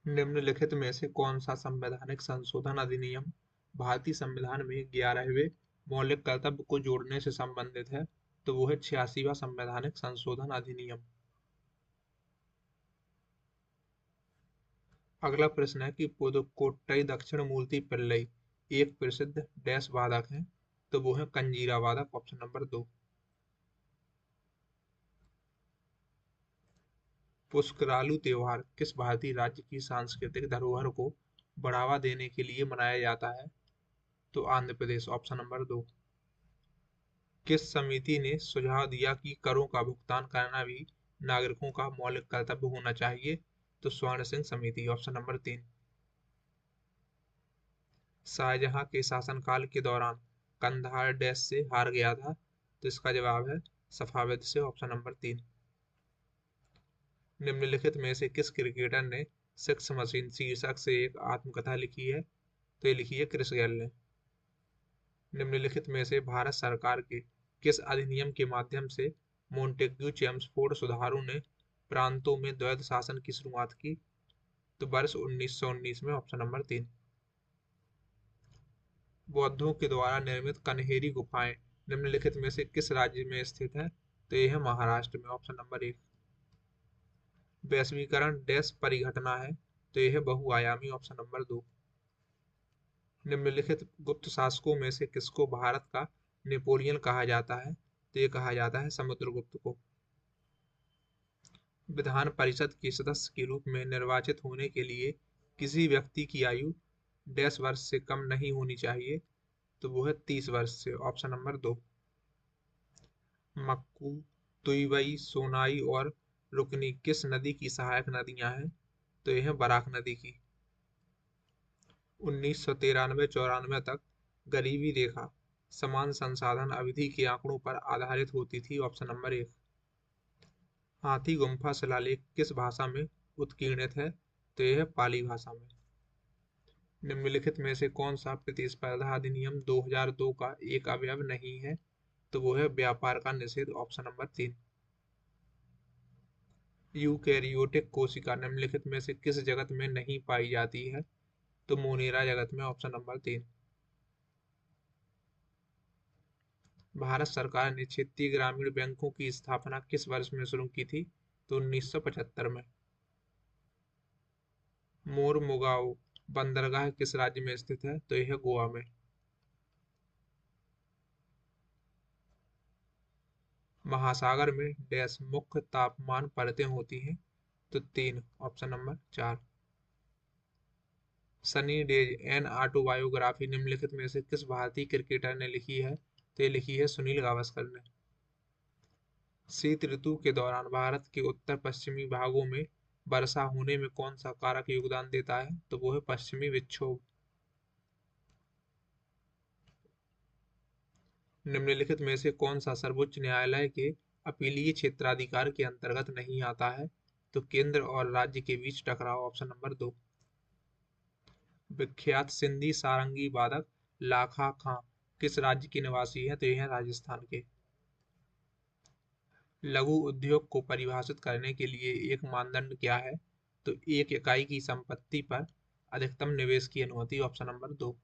निम्नलिखित में से कौन सा संवैधानिक संशोधन अधिनियम भारतीय संविधान में 11वें मौलिक कर्तव्य को जोड़ने से संबंधित है? तो वो है 86वां संवैधानिक संशोधन अधिनियम। अगला प्रश्न है कि पुदुकोट्टई दक्षिण मूर्ति पिल्लई एक प्रसिद्ध डैश वादक है? तो वो है कंजीरा वादक, ऑप्शन नंबर 2। पुष्करालू त्योहार किस भारतीय राज्य की सांस्कृतिक धरोहर को बढ़ावा देने के लिए मनाया जाता है? तो आंध्र प्रदेश, ऑप्शन नंबर 2। किस समिति ने सुझाव दिया कि करों का भुगतान करना भी नागरिकों का मौलिक कर्तव्य होना चाहिए? तो स्वर्ण सिंह समिति, ऑप्शन नंबर 3। शाहजहां के शासनकाल के दौरान कंधार डैश से हार गया था? तो इसका जवाब है सफाविद से, ऑप्शन नंबर 3। निम्नलिखित में से किस क्रिकेटर ने सिक्स मशीन शीर्षक से एक आत्मकथा लिखी है? तो ये लिखी है क्रिस गेल ने। निम्नलिखित में से भारत सरकार के किस अधिनियम के माध्यम से मोंटेग्यू चेम्सफोर्ड सुधारों ने प्रांतों में द्वैध शासन की शुरुआत की? तो वर्ष 1919 में, ऑप्शन नंबर 3। बौद्धों के द्वारा निर्मित कन्हेरी गुफाएं निम्नलिखित में से किस राज्य में स्थित है? तो यह है महाराष्ट्र में, ऑप्शन नंबर 1। वैश्वीकरण डैश परिघटना है? तो यह है बहुआयामी, ऑप्शन नंबर 2। निम्नलिखित गुप्त शासकों में से किसको भारत का नेपोलियन कहा जाता है? तो ये कहा जाता है समुद्रगुप्त को। विधान परिषद के सदस्य के रूप में निर्वाचित होने के लिए किसी व्यक्ति की आयु डैश वर्ष से कम नहीं होनी चाहिए? तो वो है 30 वर्ष से, ऑप्शन नंबर 2। मक्कू, तुईवई, सोनाई और रुकनी किस नदी की सहायक नदियां हैं? तो यह है बराक नदी की। 1993-94 तक गरीबी रेखा समान संसाधन अवधि के आंकड़ों पर आधारित होती थी, ऑप्शन नंबर 1। हाथी गुम्फा शिलालेख किस भाषा में उत्कीर्णित है? तो यह है पाली भाषा में। निम्नलिखित में से कौन सा प्रतिस्पर्धा अधिनियम 2002 का एक अवयव नहीं है? तो वो है व्यापार का निषेध, ऑप्शन नंबर 3। यूकैरियोटिक कोशिका निम्नलिखित में से किस जगत में नहीं पाई जाती है? तो मोनेरा जगत में, ऑप्शन नंबर 3। भारत सरकार ने क्षेत्रीय ग्रामीण बैंकों की स्थापना किस वर्ष में शुरू की थी? तो 1975 में। मोरमुगाओ बंदरगाह किस राज्य में स्थित है? तो यह गोवा में। महासागर में डैश मुख्य तापमान परतें होती हैं? तो 3, option number 4। Sunny days an autobiography निम्नलिखित में से किस भारतीय क्रिकेटर ने लिखी है? तो ये लिखी है सुनील गावस्कर ने। शीत ऋतु के दौरान भारत के उत्तर पश्चिमी भागों में वर्षा होने में कौन सा कारक योगदान देता है? तो वो है पश्चिमी विक्षोभ। निम्नलिखित में से कौन सा सर्वोच्च न्यायालय के अपीलीय क्षेत्राधिकार के अंतर्गत नहीं आता है? तो केंद्र और राज्य के बीच टकराव, ऑप्शन नंबर 2। विख्यात सिंधी सारंगी वादक लाखा खां किस राज्य के निवासी हैं? तो यह है राजस्थान के। लघु उद्योग को परिभाषित करने के लिए एक मानदंड क्या है? तो एक इकाई की संपत्ति पर अधिकतम निवेश की अनुमति, ऑप्शन नंबर 2।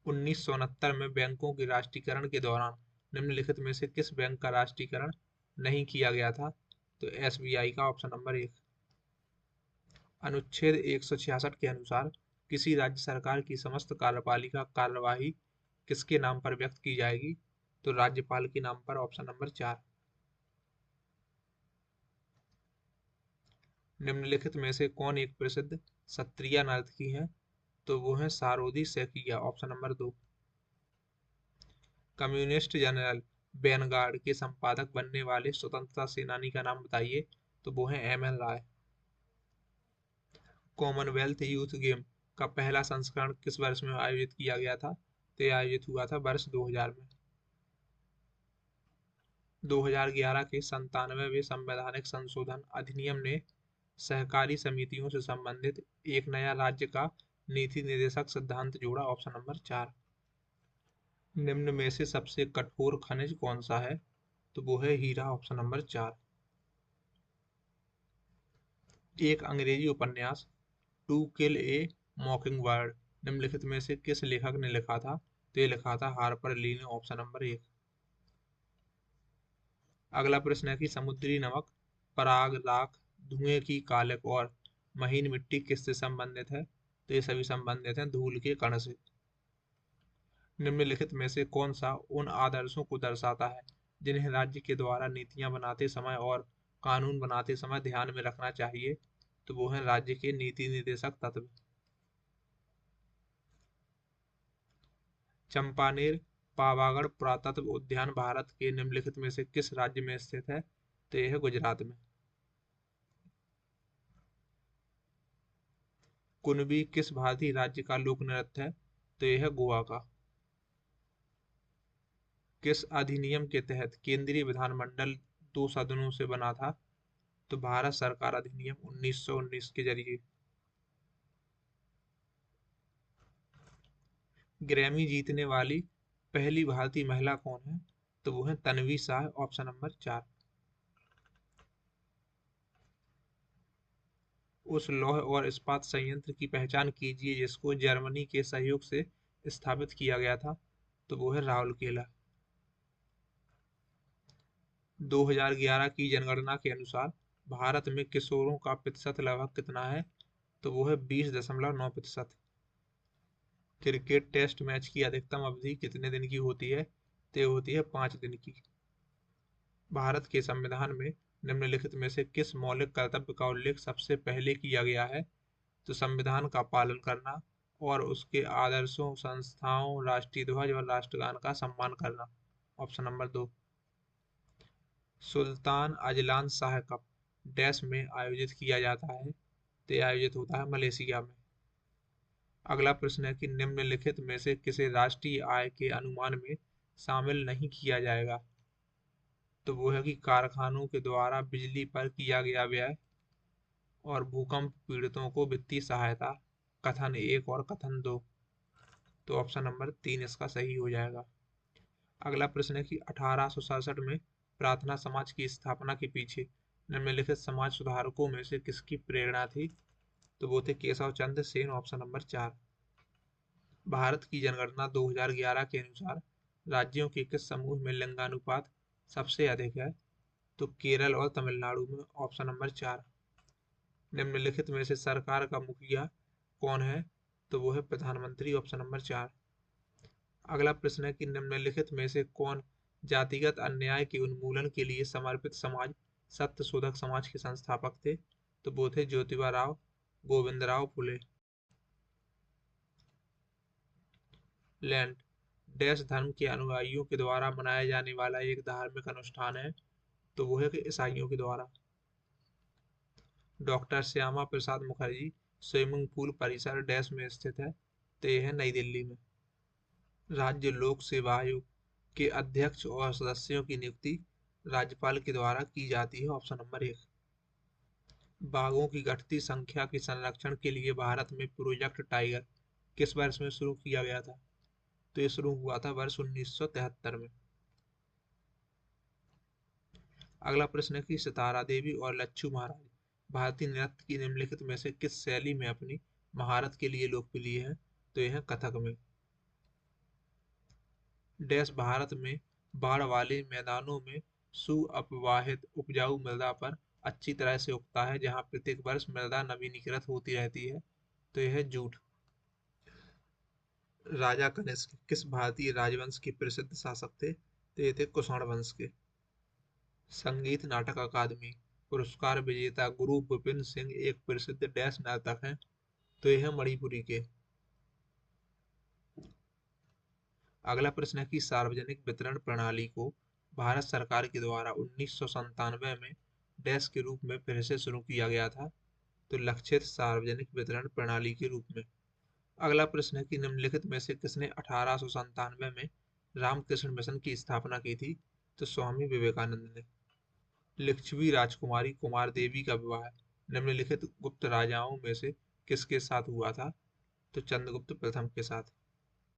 1969 में बैंकों के राष्ट्रीयकरण के दौरान निम्नलिखित में से किस बैंक का राष्ट्रीयकरण नहीं किया गया था? तो एसबीआई का, ऑप्शन नंबर 1। अनुच्छेद 166 के अनुसार किसी राज्य सरकार की समस्त कार्यपालिका कार्यवाही किसके नाम पर व्यक्त की जाएगी? तो राज्यपाल के नाम पर, ऑप्शन नंबर 4। निम्नलिखित में से कौन एक प्रसिद्ध सत्रिया नर्तकी है? तो वो है Sarodi Saikia, option number 2। Communist general vanguard के संपादक बनने वाले स्वतंत्रता सेनानी का नाम बताइए? तो वो है एम एल राय। कॉमनवेल्थ यूथ गेम का पहला संस्करण किस वर्ष में आयोजित किया गया था? तो यह आयोजित हुआ था वर्ष 2000 में। 2011 के 97वें संवैधानिक संशोधन अधिनियम ने सहकारी समितियों से संबंधित एक नया राज्य का नीति निर्देशक सिद्धांत जोड़ा, ऑप्शन नंबर 4। निम्न में से सबसे कठोर खनिज कौन सा है? तो वो है हीरा, ऑप्शन नंबर 4। एक अंग्रेजी उपन्यास टू किल ए मॉकिंग बर्ड निम्नलिखित में से किस लेखक ने लिखा था? तो ये लिखा था हार्पर ली ने, ऑप्शन नंबर 1। अगला प्रश्न है कि समुद्री नमक, पराग, राख, धुएं की कालिक और महीन मिट्टी किससे संबंधित है? तो ये सभी संबंधित हैं धूल के कण से। निम्नलिखित में से कौन सा उन आदर्शों को दर्शाता है जिन्हें राज्य के द्वारा नीतियां बनाते समय और कानून बनाते समय ध्यान में रखना चाहिए? तो वो है राज्य के नीति निर्देशक तत्व। चंपानेर पावागढ़ पुरातत्व उद्यान भारत के निम्नलिखित में से किस राज्य में स्थित है? तो यह है गुजरात में। कुणबी किस भारतीय राज्य का लोक नृत्य है? तो यह है गोवा का। किस अधिनियम के तहत केंद्रीय विधानमंडल दो सदनों से बना था? तो भारत सरकार अधिनियम 1919 के जरिए। ग्रैमी जीतने वाली पहली भारतीय महिला कौन है? तो वो है तन्वी शाह, ऑप्शन नंबर 4। उस लौह और इस्पात संयंत्र की पहचान कीजिए जिसको जर्मनी के सहयोग से स्थापित किया गया था। तो वो है राउरकेला। 2011 की जनगणना के अनुसार भारत में किशोरों का प्रतिशत लगभग कितना है? तो वो है 20.9%। क्रिकेट टेस्ट मैच की अधिकतम अवधि कितने दिन की होती है? तो ये होती है 5 दिन की। भारत के संविधान में निम्नलिखित में से किस मौलिक कर्तव्य का उल्लेख सबसे पहले किया गया है? तो संविधान का पालन करना और उसके आदर्शों, संस्थाओं, राष्ट्रीय ध्वज और राष्ट्रगान का सम्मान करना, option number 2। Sultan Azlan Shah cup dash में आयोजित किया जाता है? तो यह आयोजित होता है मलेशिया में। अगला प्रश्न है कि निम्नलिखित में से किसे राष्ट्रीय आय के अनुमान में शामिल नहीं किया जाएगा? तो वो है कि कारखानों के द्वारा बिजली पर किया गया व्यय और भूकंप पीड़ितों को वित्तीय सहायता, कथन 1 और कथन 2। तो ऑप्शन नंबर 3 इसका सही हो जाएगा। अगला प्रश्न है कि 1867 में प्रार्थना समाज की स्थापना के पीछे निम्नलिखित समाज सुधारकों में से किसकी प्रेरणा थी? तो वो थे केशव चंद्र सेन, ऑप्शन नंबर 4। भारत की जनगणना 2011 के अनुसार राज्यों के किस समूह में लिंगानुपात सबसे अधिक है? तो केरल और तमिलनाडु में, ऑप्शन नंबर 4। निम्नलिखित में से सरकार का मुखिया कौन है? तो वो है प्रधानमंत्री, ऑप्शन नंबर 4। अगला प्रश्न है कि निम्नलिखित में से कौन जातिगत अन्याय के उन्मूलन के लिए समर्पित समाज सत्य शोधक समाज के संस्थापक थे? तो वो थे ज्योतिबा राव, गोविंदराव फुले। लैंड डैश धर्म के अनुयायियों के द्वारा मनाया जाने वाला एक धार्मिक अनुष्ठान है? तो वो है कि ईसाइयों के द्वारा। Doctor Shyama Prasad Mukherjee swimming pool परिसर डैश में स्थित है? तो यह है नई दिल्ली में। राज्य लोक सेवा आयोग के अध्यक्ष और सदस्यों की नियुक्ति राज्यपाल के द्वारा की जाती है, ऑप्शन नंबर 1। बाघों की घटती संख्या के संरक्षण के लिए भारत में प्रोजेक्ट टाइगर किस वर्ष में शुरू किया गया था? तो ये शुरू हुआ था वर्ष 1973 में। अगला प्रश्न है कि सितारा देवी और लच्छू महाराज भारतीय नृत्य की निम्नलिखित में से किस शैली में अपनी महारत के लिए लोकप्रिय है? तो यह है कथक में। डैश भारत में बाढ़ वाले मैदानों में सुअपवाहित उपजाऊ मृदा पर अच्छी तरह से उगता है जहां प्रत्येक वर्ष मृदा नवीनीकृत होती रहती है? तो यह है जूट। राजा कनिष्क किस भारतीय राजवंश के प्रसिद्ध शासक थे? तो ये थे कुषाण वंश के। संगीत नाटक अकादमी पुरस्कार विजेता गुरु गोबिंद सिंह एक प्रसिद्ध डैश नर्तक हैं? तो यह है मणिपुरी के। अगला प्रश्न है कि सार्वजनिक वितरण प्रणाली को भारत सरकार के द्वारा 1997 में डैश के रूप में फिर से शुरू किया गया था? तो लक्षित सार्वजनिक वितरण प्रणाली के रूप में। अगला प्रश्न है कि निम्नलिखित में से किसने 1897 में रामकृष्ण मिशन की स्थापना की थी? तो स्वामी विवेकानंद ने। लिच्छवी राजकुमारी कुमार देवी का विवाह निम्नलिखित गुप्त राजाओं में से किसके साथ हुआ था? तो चंद्रगुप्त प्रथम के साथ।